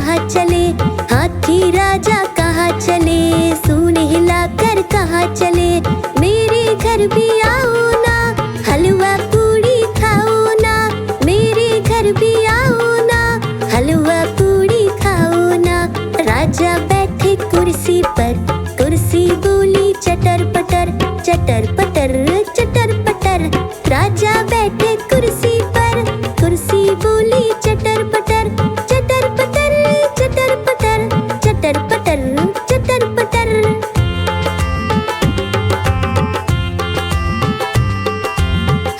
कहाँ चले, हाथी राजा कहाँ चले, सूंड हिलाकर कहाँ चले। मेरे घर भी आओ ना, हलवा पूड़ी खाओ ना, मेरे घर भी आओ ना, हलवा पूड़ी खाओ ना। राजा बैठे कुर्सी पर, कुर्सी बोली चटर पटर, चटर पटर चटर पटर। राजा बैठे कुर्सी पर, कुर्सी बोली चटर पटर, चटर पटर चटर पटर, चटर पटर चटर पटर।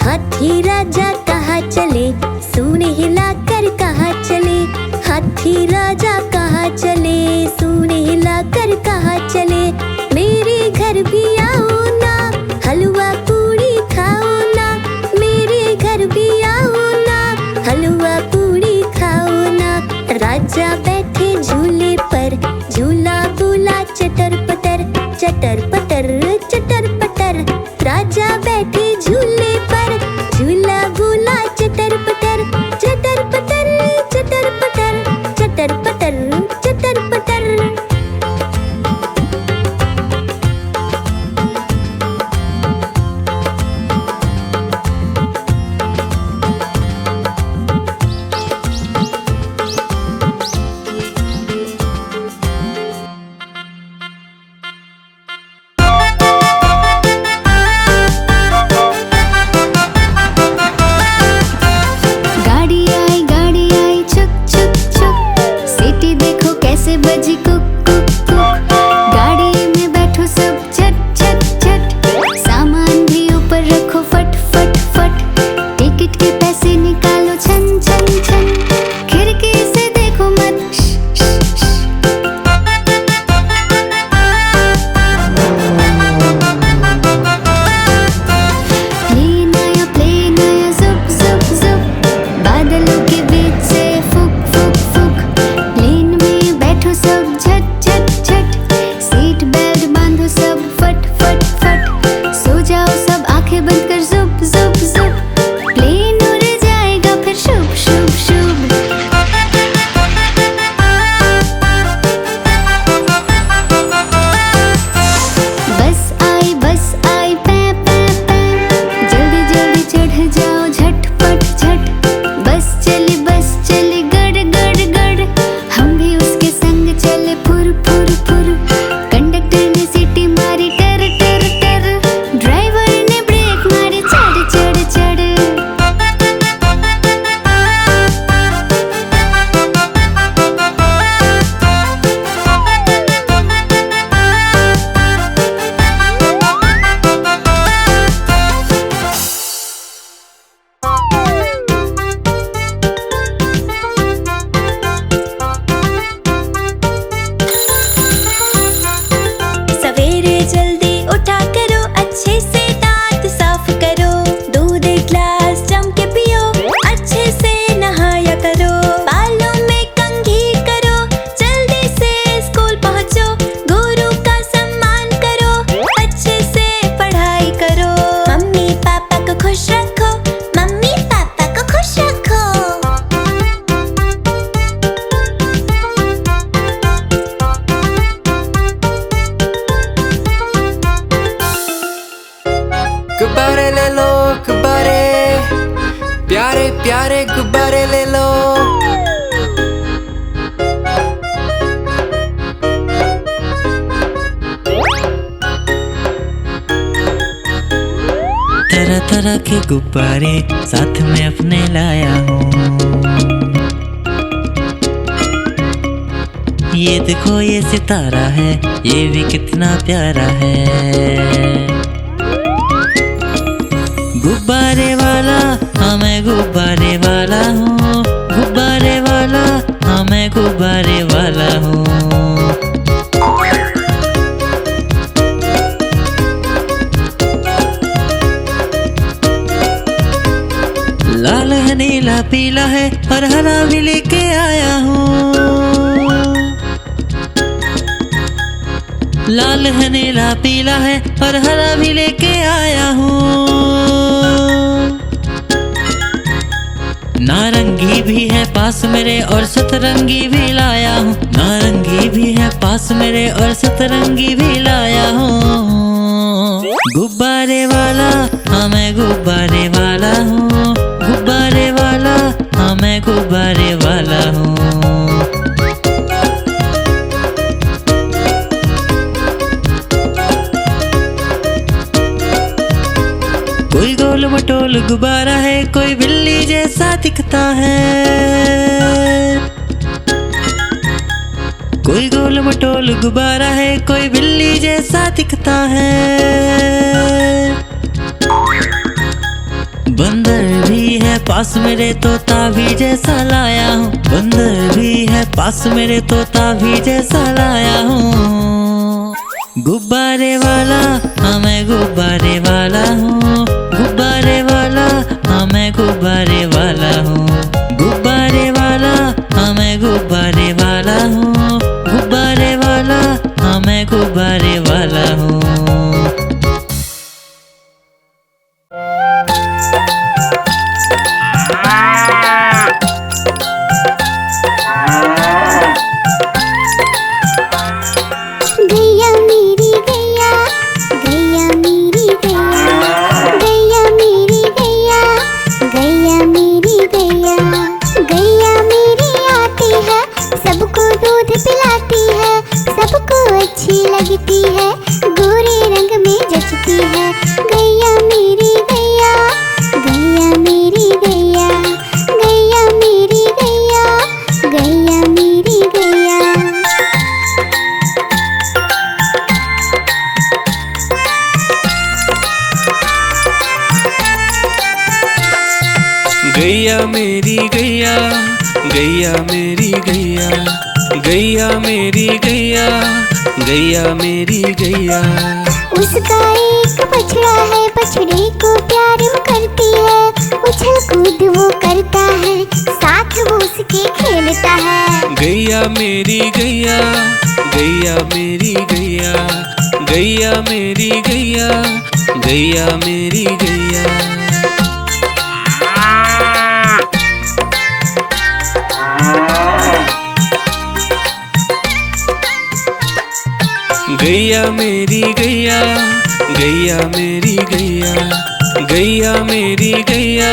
हाथी राजा कहाँ चले, सूंड हिलाकर कहाँ चले, हाथी राजा कहाँ चले, सूंड हिलाकर कहाँ चले। मेरे घर भी आओ ना, हलवा पूड़ी खाओ ना, मेरे घर भी आओ ना, हलवा पूड़ी खाओ ना। राजा बैठे झूले पर, झूला बोला चटर पटर, चटर पटर चटर पटर। राजा बैठे झूले पर, झूला बोला चटर पटर, चटर पटर चटर पटर, चटर पटर चटर पटर। गाड़ी आई छुक छुक छुक, सीटी देखो कैसे बजी कुक कुक कुक। गाड़ी में बैठो सब झट झट झट, सामान भी ऊपर रखो फट फट फट। टिकट के पैसे निकालो छन छन छन, खिड़की से देखो मत श श श। प्लेन आया जुप जुप जुप, बादलों के बीच से फुक फुक फुक। प्लेन में बैठो सब झट झट झट, सीट बेल्ट बांधो सब फट फट फट। सो जाओ सब आंखें बंद कर जुप जुप जुप, प्लेन उड़ जाएगा फिर शुभ शुभ शुभ। बस आई पै पै पै, जल्दी जल्दी चढ़ जाओ झटपट झट। बस चली गड़ गड़ गड़, हम भी उसके संग चले फुर फुर फुर। कंडक्टर ने सीटी मारी टर टर टर, ड्राइवर ने ब्रेक मारी चढ़ चढ़ चढ़। सवेरे जल्दी उठा करो, अच्छे से दांत साफ करो, दूध एक गिलास जम के पियो, अच्छे से नहाया करो, बालों में कंघी करो, जल्दी से स्कूल पहुंचो, गुरु का सम्मान करो, अच्छे से पढ़ाई करो, मम्मी पापा को खुश रखो, मम्मी पापा को खुश रखो। गुब्बारे ले लो गुब्बारे, प्यारे प्यारे गुब्बारे ले लो। तरह तरह के गुब्बारे साथ में अपने लाया हूँ। ये देखो ये सितारा है, ये भी कितना प्यारा है। गुब्बारे वाला हाँ मैं गुब्बारे वाला हूँ, गुब्बारे वाला हाँ मैं गुब्बारे वाला हूँ। लाल है नीला पीला है और हरा भी लेके आया हूँ। लाल है नीला पीला है और हरा भी लेके आया हूँ। नारंगी भी है पास मेरे और सतरंगी भी लाया हूँ। नारंगी भी है पास मेरे और सतरंगी भी लाया हूँ। गुब्बारे वाला हाँ मैं गुब्बारे वाला हूँ। गुब्बारे वाला हाँ मैं गुब्बारे वाला हूँ। कोई गोल मटोल गुब्बारा है, कोई बिल्ली जैसा दिखता है। कोई गोल मटोल गुब्बारा है, कोई बिल्ली जैसा दिखता है। बंदर भी है पास मेरे, तोता भी जैसा लाया हूँ। बंदर भी है पास मेरे, तोता भी जैसा लाया हूँ। गुब्बारे वाला हाँ मैं गुब्बारे वाला हूँ। गुब्बारे वाला हाँ मैं गुब्बारे वाला हूँ। गुब्बारे वाला हाँ मैं गुब्बारे वाला हूँ। गुब्बारे वाला हाँ मैं गुब्बारे वाला हूँ। गैया मेरी गैया, गैया मेरी गैया, गैया मेरी गैया, गैया मेरी गैया। गैया मेरी आती है, सबको दूध पिलाती है, सबको अच्छी लगती है, गोरे रंग में जचती है। गैया मेरी गैया, गैया मेरी गैया, गैया मेरी गैया, गैया मेरी गैया। गैया मेरी गैया, गैया मेरी गैया, गैया मेरी गैया, गैया मेरी गैया। उसका एक बछड़ा है, बछड़े को प्यार वो करती है, उछल कूद वो करता है, साथ वो उसके खेलता है। गैया मेरी गैया, गैया मेरी गैया, गैया मेरी गैया, गैया मेरी गैया। गैया मेरी गैया, गैया मेरी गैया, गैया मेरी गैया,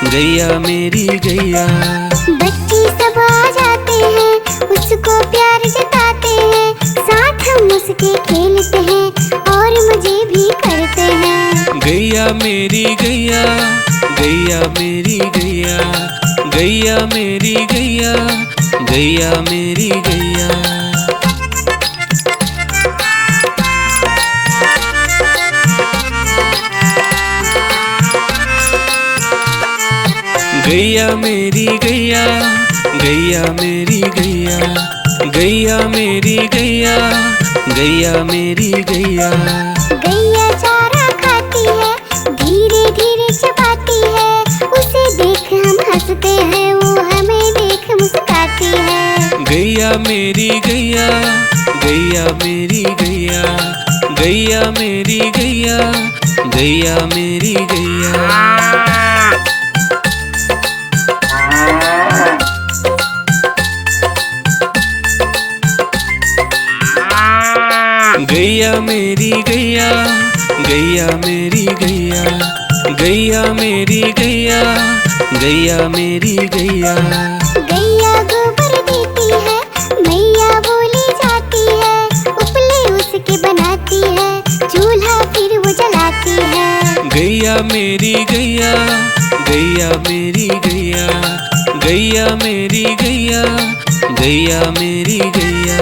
गैया मेरी गैया। बच्चे सब आ जाते हैं, उसको प्यार जताते हैं, साथ हम उसके खेलते हैं और मजे भी करते हैं। गैया मेरी गैया, गैया मेरी गैया, गैया मेरी गैया, गैया मेरी गैया। गैया मेरी गैया, गैया मेरी गैया, गैया मेरी गैया, गैया मेरी गैया। गैया चारा खाती है, धीरे धीरे चबाती है, उसे देख हम हंसते हैं, वो हमें देख मुस्कुराती है। गैया मेरी गैया, गैया मेरी गैया, गैया मेरी गैया, गैया मेरी गैया। गैया मेरी गैया, गैया मेरी गैया, गैया मेरी गैया, गैया मेरी गैया। गैया गोबर देती है, मैया बोली जाती है, उपले उसके बनाती है, चूल्हा फिर वो जलाती है। गैया मेरी गैया, गैया मेरी गैया, गैया मेरी गैया, गैया मेरी गैया।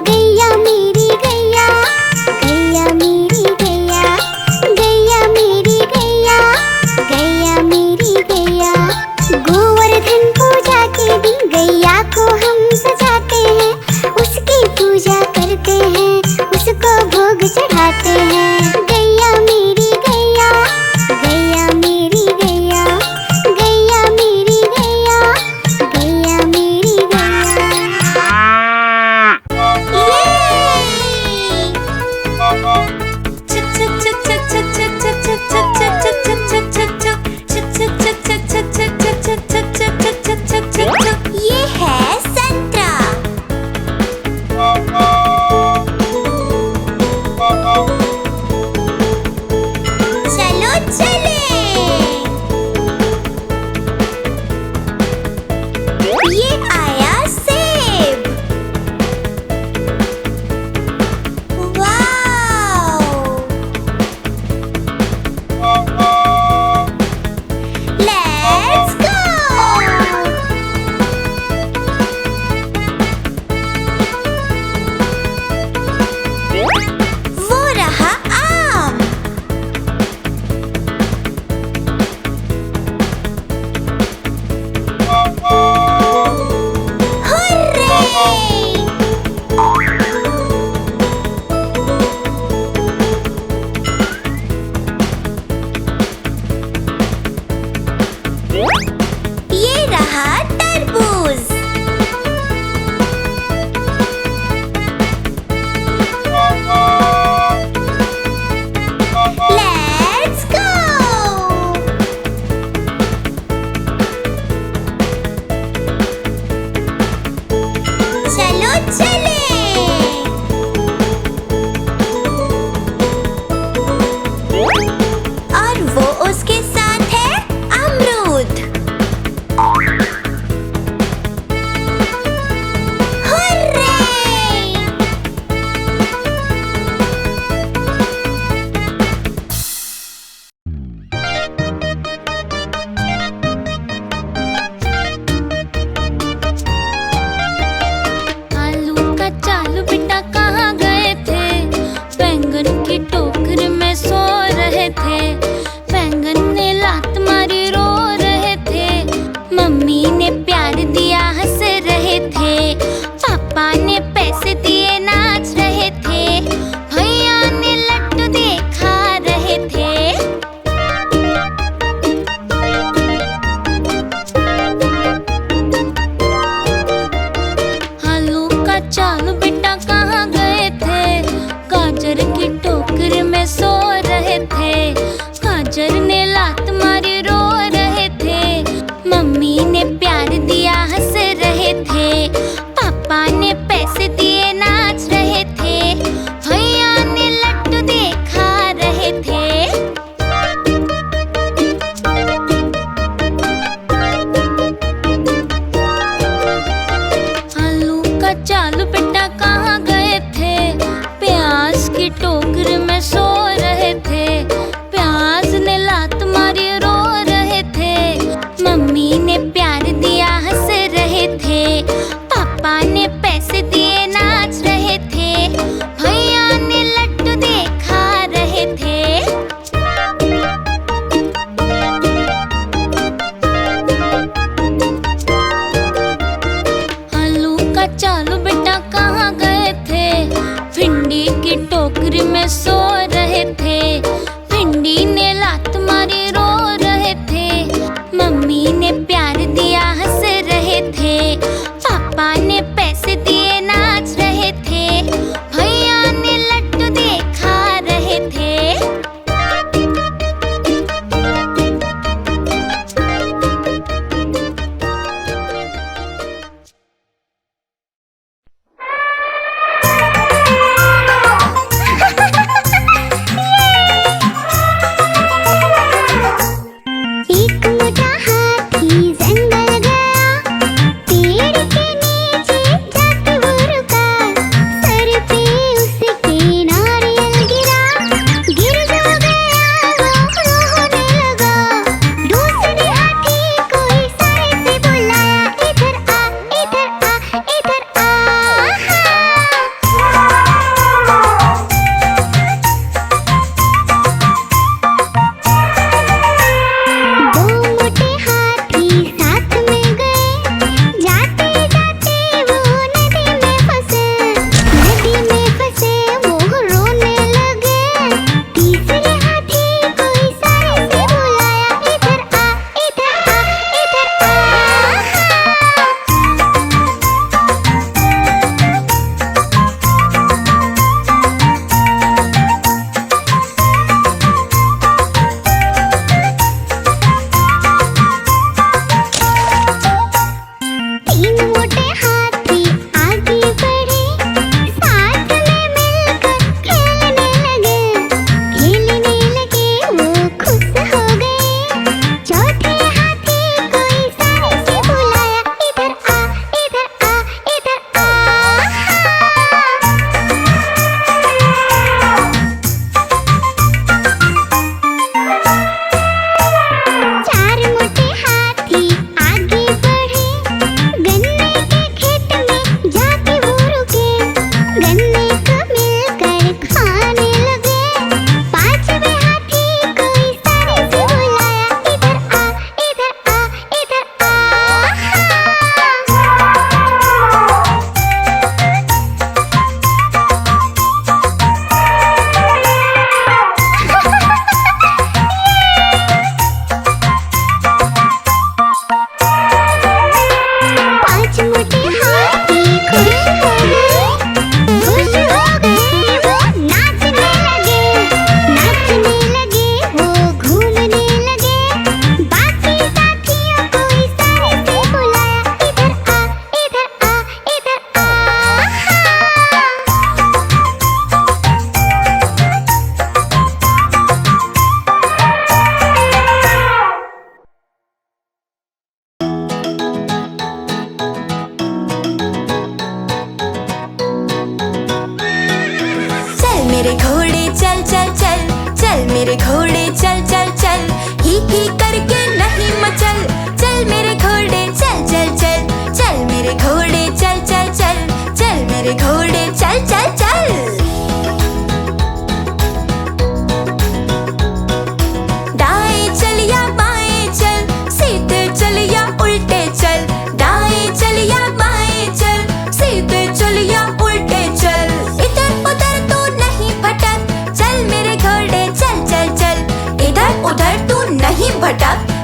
गैया मेरी गैया, गैया मेरी गैया, गैया मेरी गैया, गैया मेरी गैया। गोवर्धन पूजा के दिन गैया को हम सजाते हैं, उसकी पूजा करते हैं, उसको भोग चढ़ाते हैं। गैया मेरी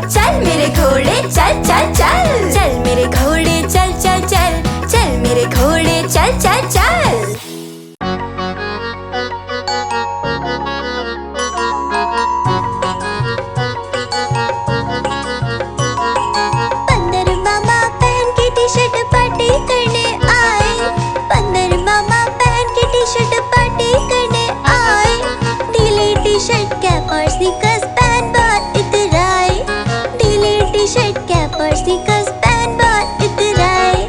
चल मेरे घोड़े चल चल चल, चल मेरे घोड़े चल चल चल, चल मेरे घोड़े चल चल चल। बंदर मामा पहन के टी शर्ट पार्टी करने आए, बंदर मामा पहन के टी शर्ट पार्टी करने आए। ढीली टी शर्ट कैप और स्नीकर्स पहन बहुत इतराए, ढीली टी शर्ट कैप और स्नीकर्स पहन बहुत इतराए।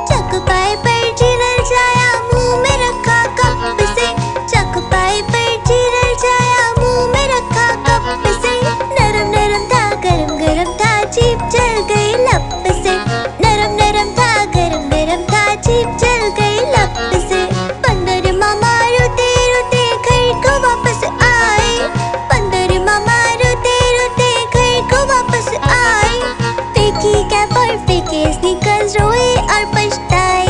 चकपाई पर चिरल जाया मुंह में रखा कप से, चकपाई पर चिरल जाया मुंह में रखा कप से। नरम नरम था गरम गरम था जीभ जल गई लप से, नरम नरम था गरम गरम था जीभ जल गई लप से। बंदर मामा रोते रोते घर को वापस आए, बंदर मामा रोते रोते घर को वापस आए। फेंकी कैप और फेंके स्नीकर्स रोए और पछताए,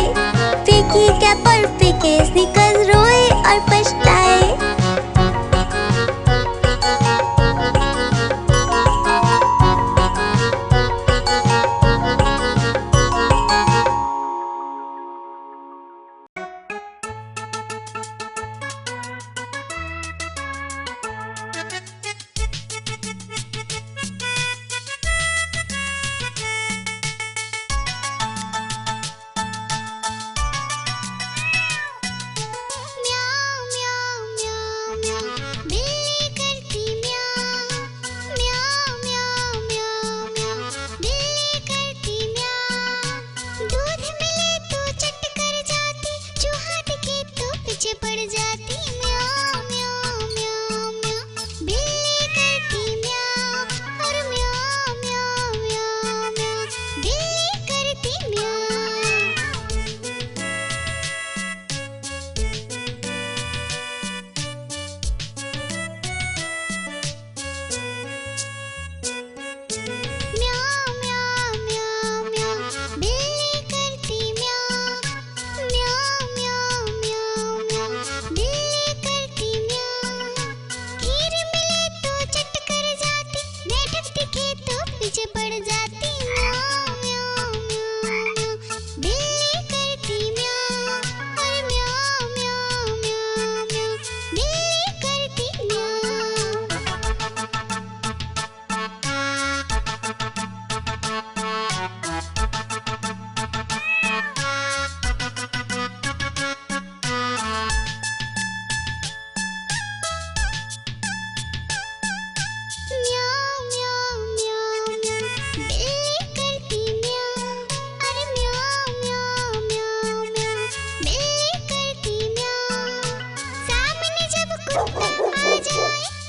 फेंकी कैप और फेंके स्नीकर्स रोए और पछताए।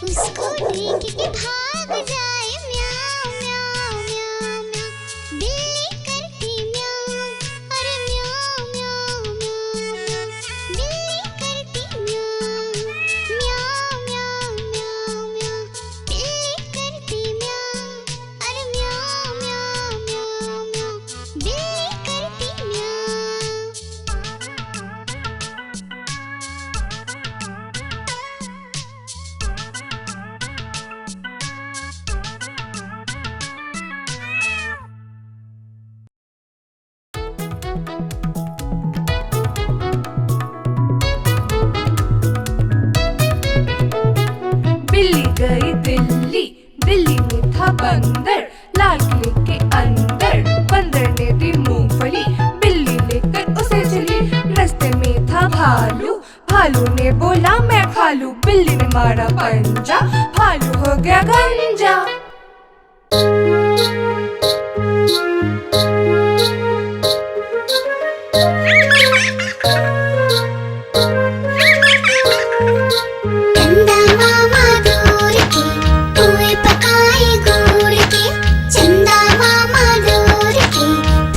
उसको देख के भाग जाए म्याऊं म्याऊं म्याऊं म्याऊं। बिल्ली करती म्याऊं, अरे म्याऊं म्याऊं म्याऊं म्याऊं। बिल्ली करती म्याऊं, म्याऊं म्याऊं म्याऊं म्याऊं। बिल्ली करती म्याऊं, अरे म्याऊं म्याऊं म्याऊं म्याऊं। बिल्ली करती म्याऊं। बिल्ली गई दिल्ली, दिल्ली में था बंदर, लाल किले के अंदर बंदर ने दी मूंगफली, बिल्ली लेकर उसे चली। रास्ते में था भालू, भालू ने बोला मैं खा लूं, बिल्ली ने मारा पंजा, भालू हो गया गंजा। चंदा मामा दूर के पुए पकाए गुड़ के, चंदा मामा दूर के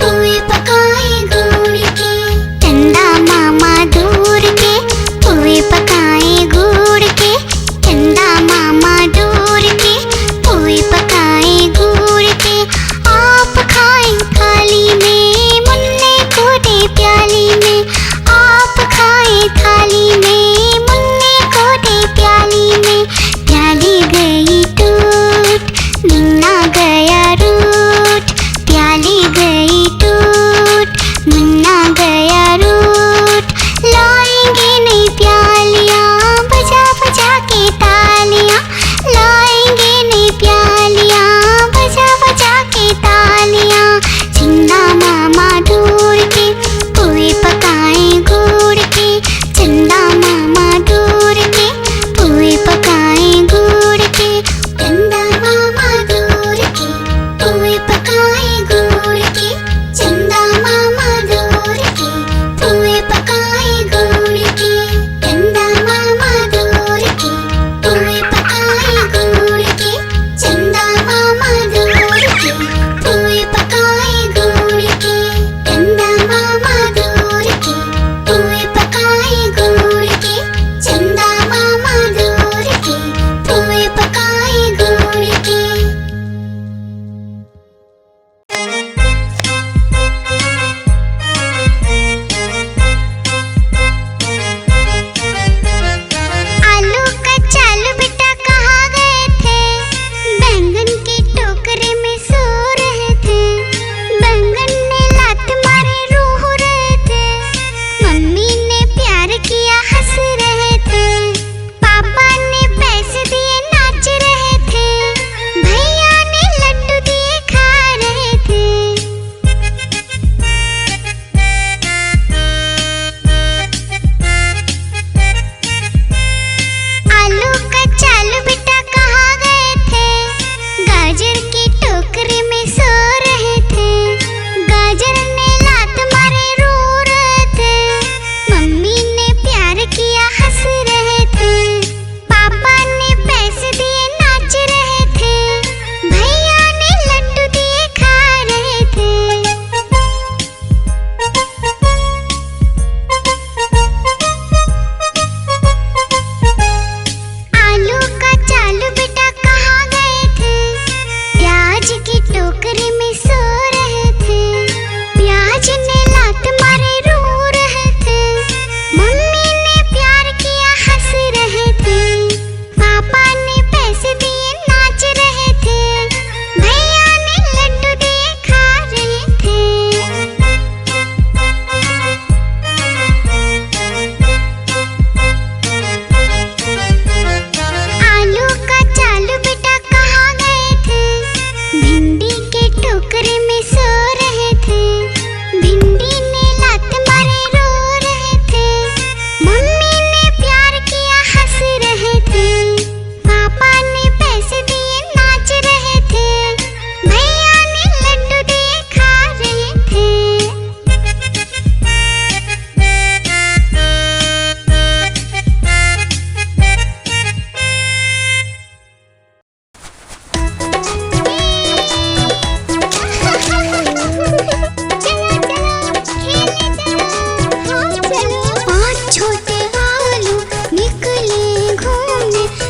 पुए पकाए गुड़ के। चंदा मामा दूर के पुए पकाए गुड़ के, चंदा मामा दूर के पुए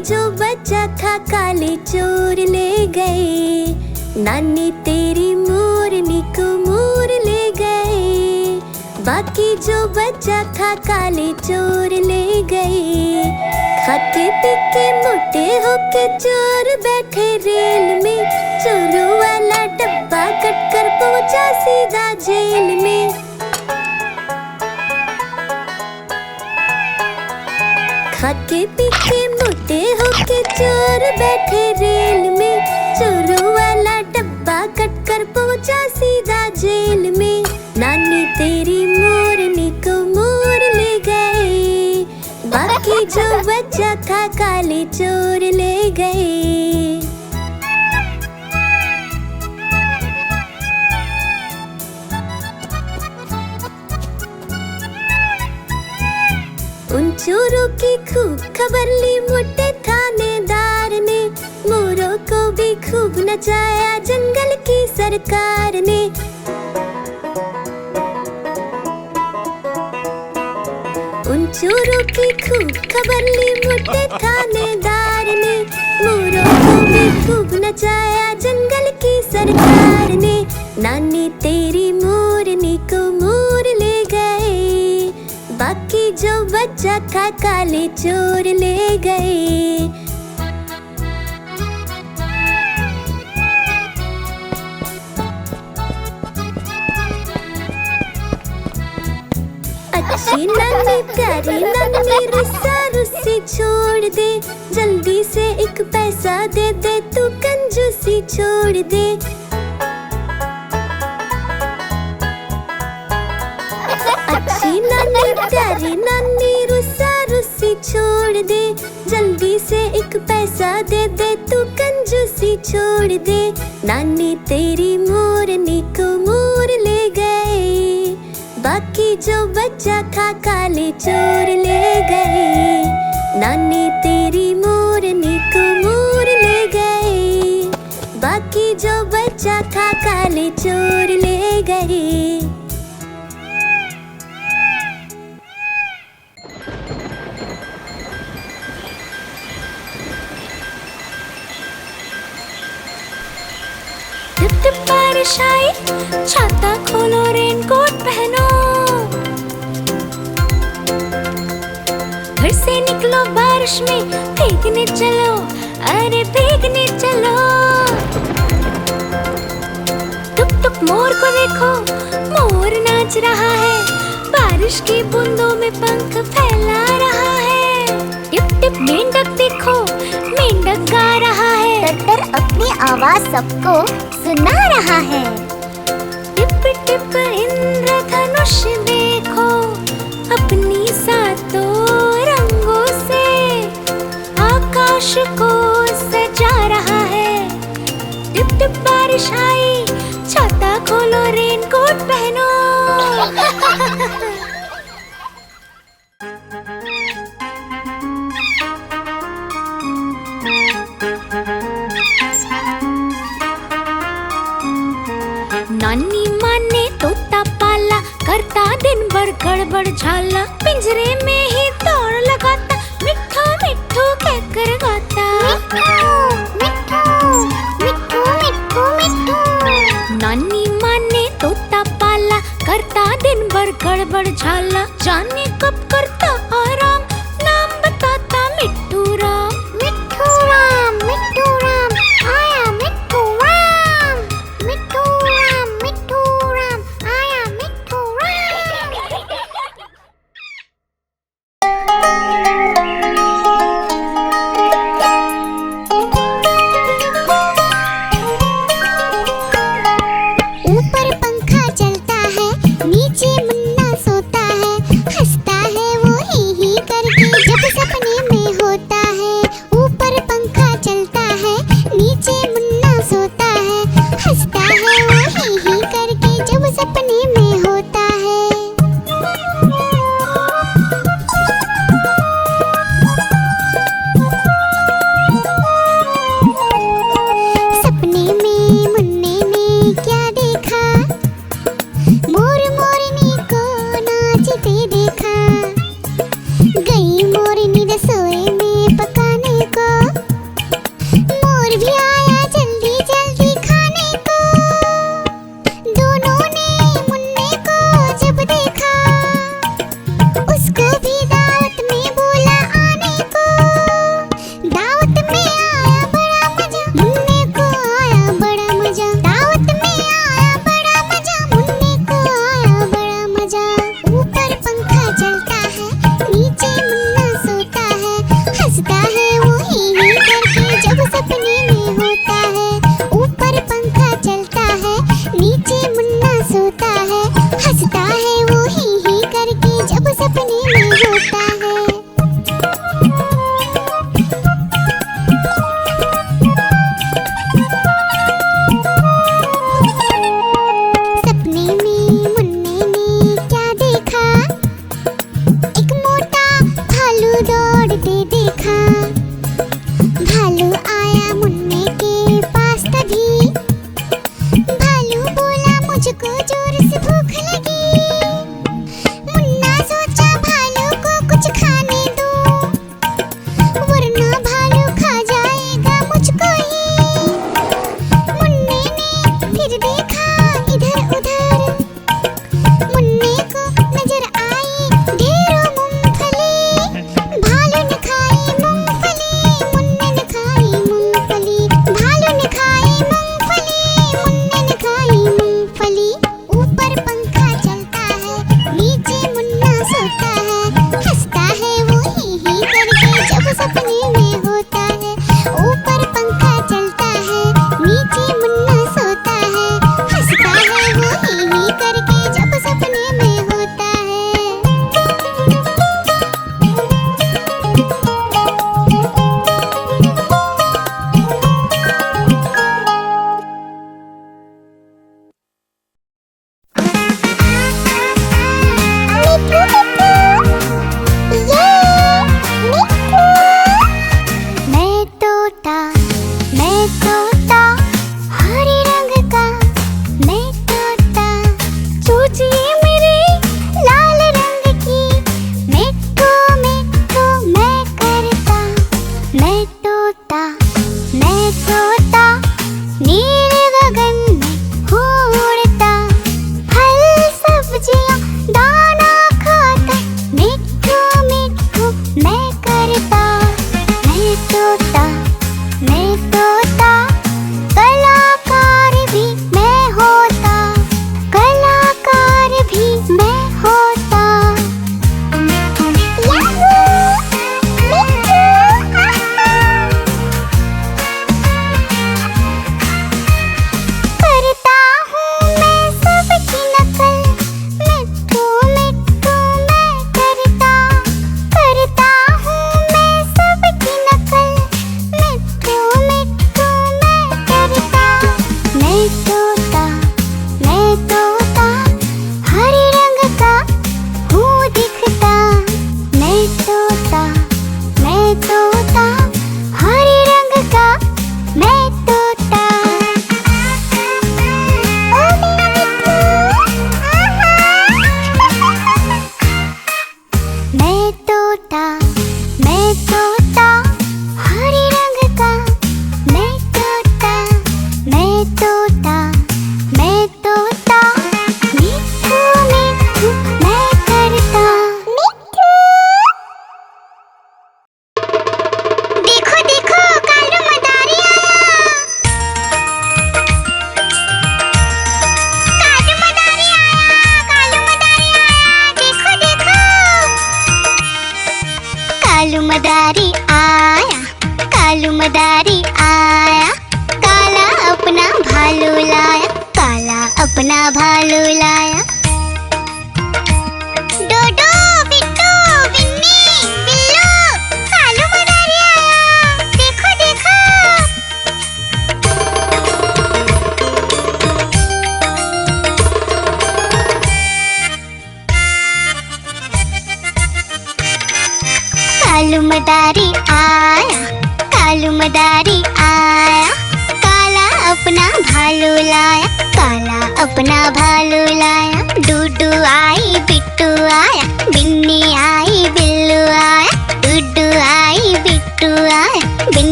बाकी जो बचा था काले चोर ले गए। नानी तेरी मोरनी को मोर ले गए। बाकी जो बचा था काले चोर ले गए। खाते पी के मोटे होके चोर बैठे रेल में। चोरों वाला डब्बा कट कर पहुंचा सीधा जेल में। खाते पी के मोटे होके चोर बैठे रेल में। चोरों वाला डब्बा कट कर पहुंचा सीधा जेल में। नानी तेरी मोरनी को मोर ले गए। बाकी जो बचा था काले चोर ले गए। उन चोरों की खूब खबर ली मोटे थानेदार ने। मोरों को भी खूब नचाया जंगल की सरकार ने। उन चोरों की खूब खबर ली मोटे थानेदार ने। मोरों को भी खूब नचाया जंगल की सरकार ने। नानी तेरी मोरनी को मोर ले गए। बाकी जो बचा था काले चोर ले गए। अच्छी नानी प्यारी नानी रुस्सा रुस्सी छोड़ दे। जल्दी से एक पैसा दे दे तू कंजूसी छोड़ दे। अच्छी नानी प्यारी नानी रुस्सा रुस्सी छोड़ दे। जल्दी से एक पैसा दे दे तू कंजूसी छोड़ दे। नानी तेरी मोरनी को मोर ले गए। बाकी जो बचा था काले चोर ले गए। नानी तेरी मोरनी को मोर ले गए। बाकी जो बचा था काले चोर ले गए। टिप टिप बारिश आई, छाता खोलो रेनकोट पहनो। घर से निकलो बारिश में, भीगने चलो, अरे भीगने चलो। टुक टुक मोर को देखो, मोर नाच रहा है। बारिश की बूंदों में पंख फैला रहा है। टिप टिप मेंढक देखो, मेंढक गा रहा है। तर अपनी आवाज सबको सुना रहा है। टिप टिप इंद्रधनुष देखो, अपनी सातों रंगों से आकाश को सजा रहा है। टिप टिप बारिश आई, छाता खोलो रेनकोट पहनो। नानी माँ ने तोता पाला, करता दिन भर गड़बड़ झाला। पिंजरे में ही दौड़ लगाता, मिट्ठू मिट्ठू कहकर गाता। मिट्ठू मिट्ठू मिट्ठू मिट्ठू। नानी माँ ने तोता पाला, करता दिन भर गड़बड़ झाला। जाने कब करता आराम, नाम बताता मिट्ठू राम। मिट्ठू राम मिट्ठू राम आया मिट्ठू राम। मिट्ठू राम मिट्ठू राम आया मिट्ठू राम।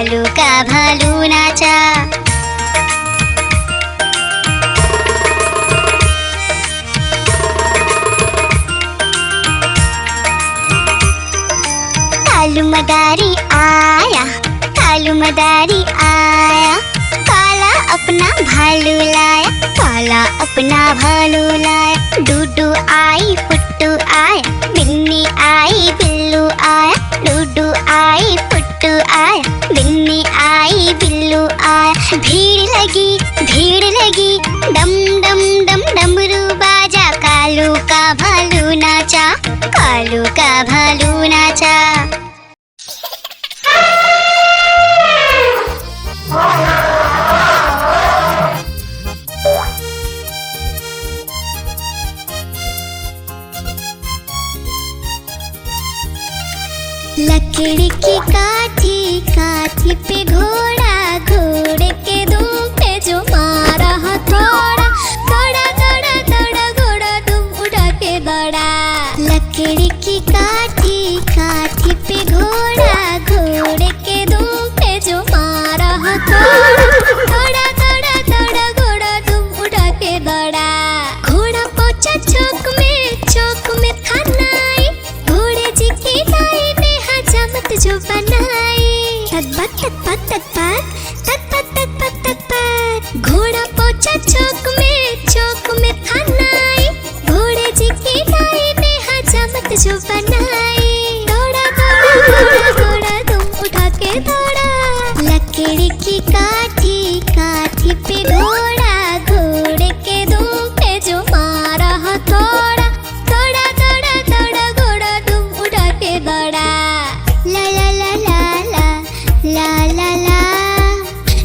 कालू का भालू नाचा। कालू मदारी आया, कालू मदारी आया, काला अपना भालू लाया, काला अपना भालू लाया। डूडू आई फुट्टू आया, बिन्नी आई बिल्लू आया, डूडू आई फुट्टू आया, बिन्नी आई बिल्लू आया। भीड़ लगी डम डम डम डमरू बाजा, कालू का भालू नाचा, कालू का भालू नाचा। लकड़ी की काठी, काठी पे घोड़ा, घोड़े के दुम पे जो मारा हथौड़ा, दौड़ा दौड़ा दौड़ा घोड़ा दुम उड़ा के दौड़ा। लकड़ी की काठी, काठी पे घोड़ा, घोड़े के दुम पे जो मारा हथौड़ा, दौड़ा दौड़ा दौड़ा घोड़ा दुम उड़ा के दौड़ा। घोड़ा पहुंचा चौक में था नाई, घोड़े जी की दाई ने हजामत जो बनाई। तक पक तक पक तक पक तक पक तक पक। घोड़ा पहुंचा चौक में था नाई, घोड़े जी की दाई ने हजामत जो बनाई। दौड़ा दौड़ा दौड़ा दौड़ा तुम उठा के दौड़ा। लकड़ी की काठी, काठी पे घोड़ा, घोड़े के दुम पे जो मारा हथौड़ा, दौड़ा दौड़ा दौड़ा घोड़ा तुम उठा के दौड़ा। ला ला ला ला ला ला ला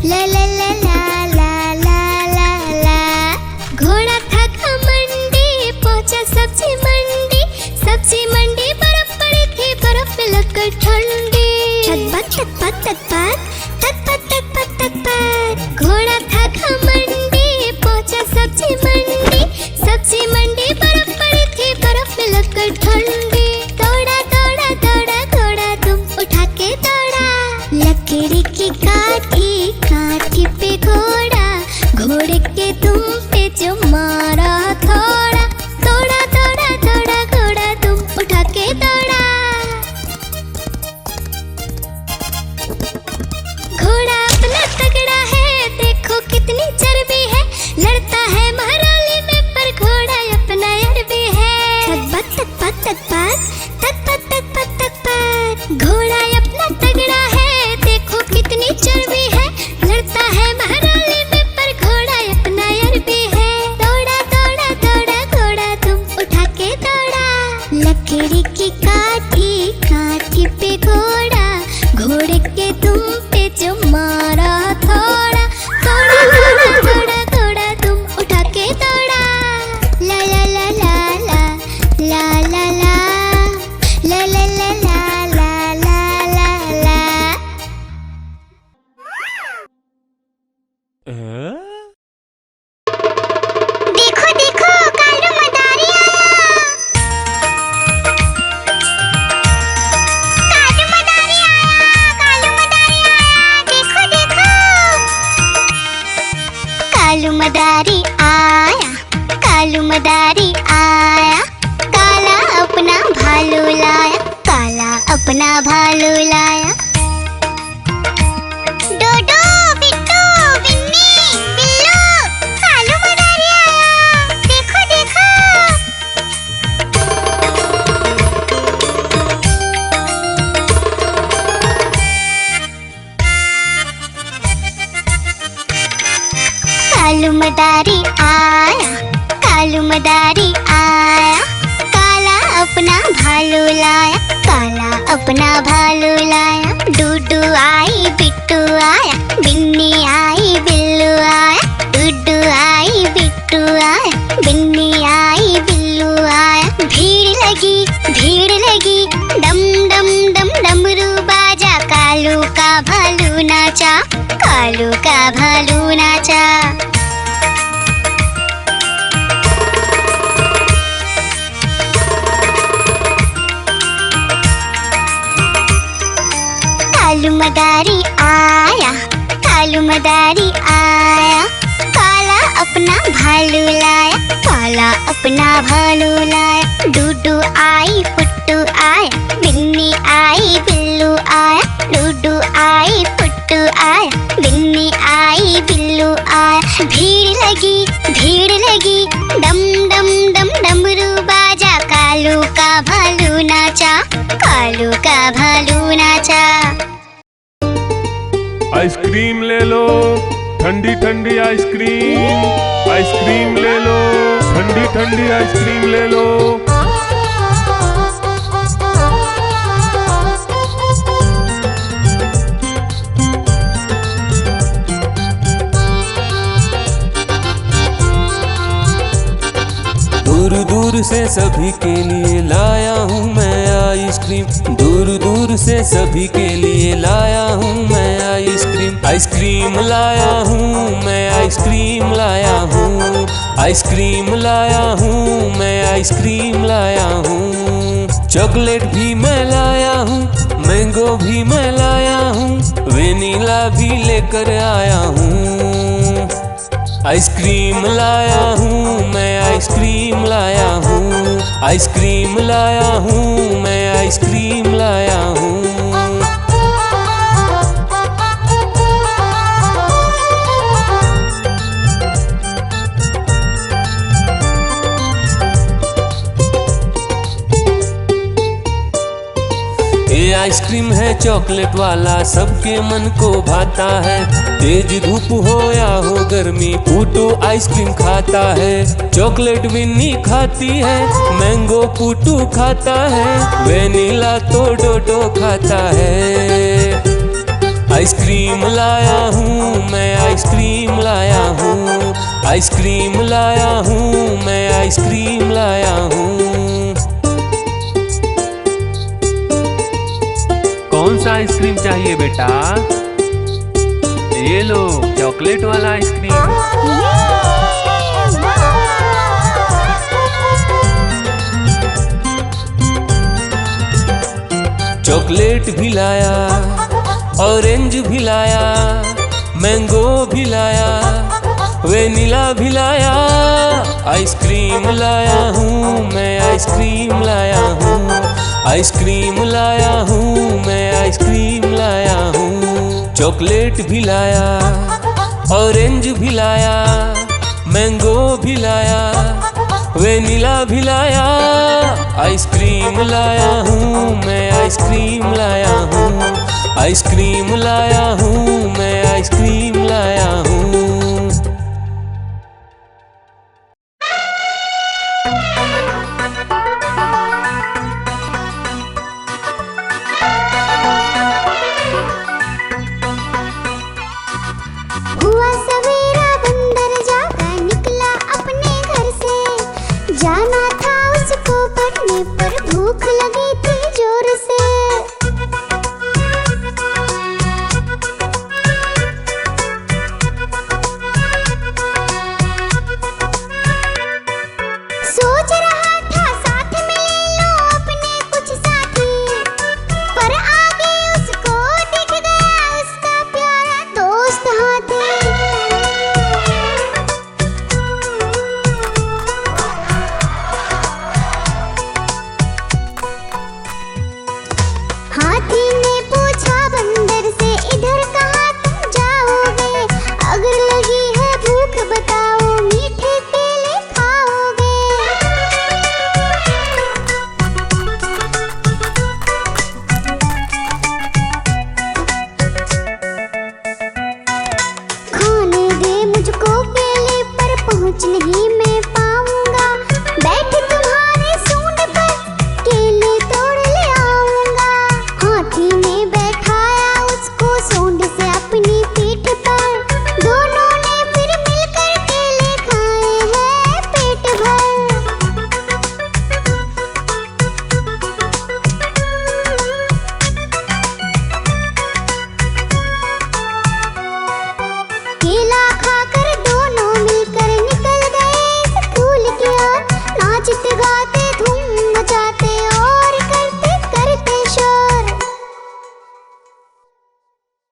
ला ला ला ला ला ला ला ला। घोड़ा था घमंडी, पहुंचा सब्जी मंडी, सब्जी मंडी बर्फ पड़ी थी, बर्फ में लगकर ठंडी। तक पक तक पक तक पक तक पक तक पक। घोड़ा था घमंडी, पहुंचा सब्जी मंडी, सब्जी मंडी बर्फ पड़ी थी, बर्फ में लगकर ठंडी। दौड़ा दौड़ा दौड़ा घोड़ा तुम उठा के दौड़ा। लकड़ी की काठी, काठी पे घोड़ा, घोड़े के तुम पे जो मारा हथौड़ा, दौड़ा दौड़ा दौड़ा घोड़ा तुम उठा के दौड़ा। घोड़ा अपना तगड़ा है, देखो कितनी चर्बी है, लड़ता है महाराली में पर घोड़ा अपना अरबी है। तक पक तक पक तक पक तक पक तक पक। घोड़ा अपना तगड़ा है, देखो कितनी चर्बी है, लड़ता है महाराली में पर घोड़ा अपना अरबी है। दौड़ा दौड़ा दौड़ा घोड़ा तुम उठा के दौड़ा। लकड़ी की काठी, काठी पे घोड़ा, घोड़े के तुम पे जो मारा हथौड़ा, दौड़ा दौड़ा दौड़ा घोड़ा तुम उठा के दौड़ा। ला ला ला ला ला ला ला ला ला ला ला ला ला ला ला ला। देखो देखो कालू मदारी आया, कालू मदारी आया, कालू मदारी आया, देखो देखो। कालू मदारी आया, कालू मदारी आया, काला अपना भालू लाया, काला अपना भालू लाया। डोडो बिट्टू बिन्नी बिल्लू, कालू मदारी आया, देखो देखो। कालू मदारी आया, कालू मदारी आया, काला अपना भालू लाया, काला अपना भालू लाया। डूडू आई बिट्टू आया, बिन्नी आई बिल्लू आया, डूडू आई बिट्टू आया, बिन्नी आई बिल्लू आया। भीड़ लगी डम डम डम डमरू बाजा, कालू का भालू नाचा, कालू का भालू नाचा। कालू मदारी आ समझदारी आया। काला अपना भालू लाया, काला अपना भालू लाया। डूडू आई पुट्टू आया, बिन्नी आई बिल्लू आया। डूडू आई पुट्टू आया, बिन्नी आई बिल्लू आया। भीड़ लगी डम डम डम डमरू बाजा। कालू का भालू नाचा, कालू का भालू नाचा। आइसक्रीम ले लो, ठंडी ठंडी आइसक्रीम। आइसक्रीम ले लो, ठंडी ठंडी आइसक्रीम ले लो। दूर दूर से सभी के लिए लाया हूँ मैं आइसक्रीम। दूर दूर से सभी के लिए लाया हूँ मैं आइसक्रीम। आइसक्रीम लाया हूँ मैं, आइसक्रीम लाया हूँ। आइसक्रीम लाया हूँ मैं, आइसक्रीम लाया हूँ। चॉकलेट भी मैं लाया हूँ, मैंगो भी मैं लाया हूँ। वेनिला भी लेकर आया हूँ। आइसक्रीम लाया हूँ मैं, आइसक्रीम लाया हूँ। आइसक्रीम लाया हूँ मैं, आइसक्रीम लाया हूँ। ये आइसक्रीम है चॉकलेट वाला, सबके मन को भाता है। तेज धूप हो या हो गर्मी, पूटू आइसक्रीम खाता है। चॉकलेट विन्नी खाती है, मैंगो पूटू खाता है। वेनिला तो डोडो खाता है। आइसक्रीम लाया हूँ मैं, आइसक्रीम लाया हूँ। आइसक्रीम लाया हूँ मैं, आइसक्रीम लाया हूँ। कौन सा आइसक्रीम चाहिए बेटा? ये लो चॉकलेट वाला आइसक्रीम। चॉकलेट भी लाया, ऑरेंज भी लाया, मैंगो भी लाया, वेनिला भी लाया। आइसक्रीम लाया हूँ मैं, आइसक्रीम लाया हूँ। आइसक्रीम लाया हूँ मैं, आइसक्रीम लाया हूँ। चॉकलेट भी लाया, ऑरेंज भी लाया, मैंगो भी लाया, वेनिला भी लाया। आइसक्रीम लाया हूँ मैं, आइसक्रीम लाया हूँ। आइसक्रीम लाया हूँ मैं, आइसक्रीम लाया हूँ। हुआ सवेरा बंदर जागा निकला अपने घर से। जाना था उसको पढ़ने पर भूख लगी थी जोर से। सोचा